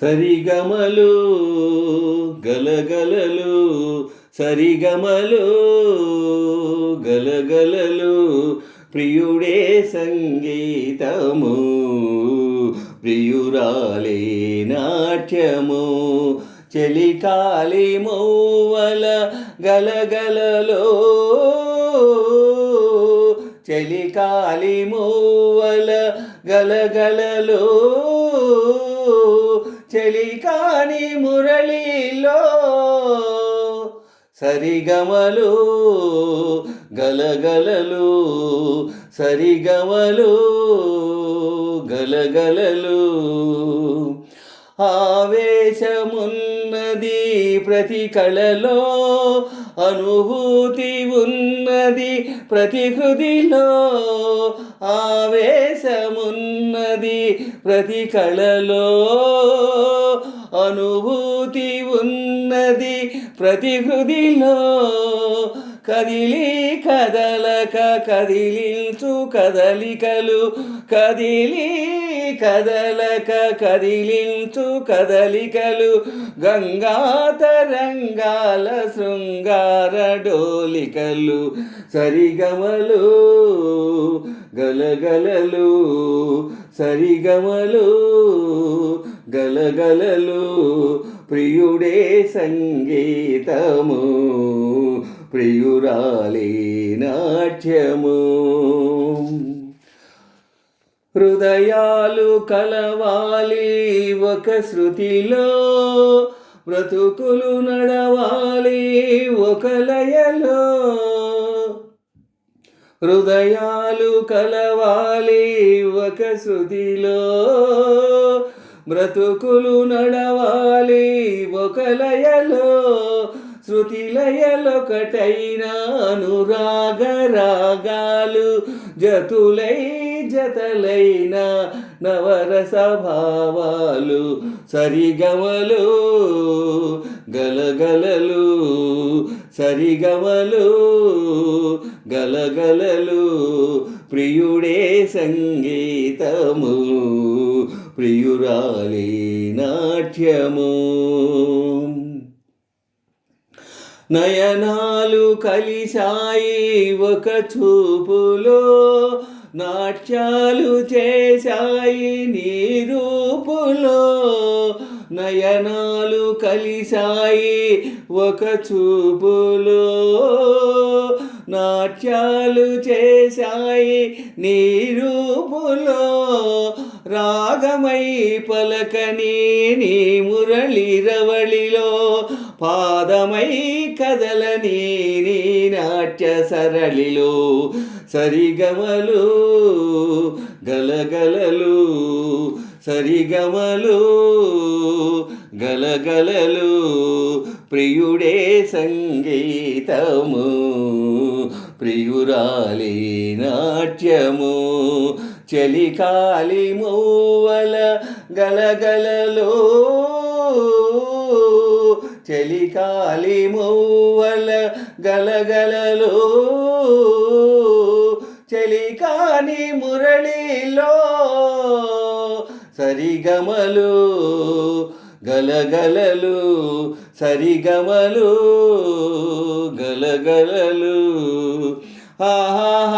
సరిగమలు గలగలలు సరిగమలు గలగలలు ప్రియుడే సంగీతము ప్రియురాలే నాట్యము చెలికాలి మౌవల గలగలలో చెలికాలి మౌవల గలగలలో చెలికాని మురళిలో సరిగమలు గలగలలు సరిగమలు గలగలలు ఆవేశమున్నది ప్రతి కళలో అనుభూతి ఉన్నది ప్రతి హృదిలో ఆవేశమున్నది ప్రతి కళలో అనుభూతి ఉన్నది ప్రతి హృదిలో కదిలి కదలక కదిలించు కదలికలు కదిలి కదలక కదిలించు కదలికలు గంగా తరంగాల శృంగార డోలికలు సరిగమలు గలగలలు సరిగమలు గలగలలు ప్రియుడే సంగీతము ప్రియురాలే నాట్యము హృదయాలు కలవాలి ఒక శృతిలో బ్రతుకులు నడవాలి ఒక లయలో హృదయాలు కలవాలి ఒక శృతిలో బ్రతుకులు నడవాలి ఒక లయలో శృతి లయలొకటైన అనురాగ రాగాలు జతులై జతలైన నవరస భావాలు సరిగమలు గలగలలు సరిగమలు గలగలలు ప్రియుడే సంగీతము ప్రియురాలే నాట్యము నయనాలు కలిశాయి ఒక చూపులో నాట్యాలు చేశాయి నీ రూపులో నయనాలు కలిశాయి ఒక చూపులో నాట్యాలు చేశాయి నీ రూపులో రాగమై పలకని నీ మురళి రవళిలో పాదమై కదలని నీ నాట్య సరళిలో సరిగమలు గలగలలు సరిగమలు గలగలలు ప్రియుడే సంగీతము ప్రియురాలే నాట్యము చెలికాలి మౌవల గలగలలో చెలికాలి మౌవల గలగలలో చెలికాని మురళిలో సరిగమలు గలగలలు సరిగమలు గలగలలు ఆహా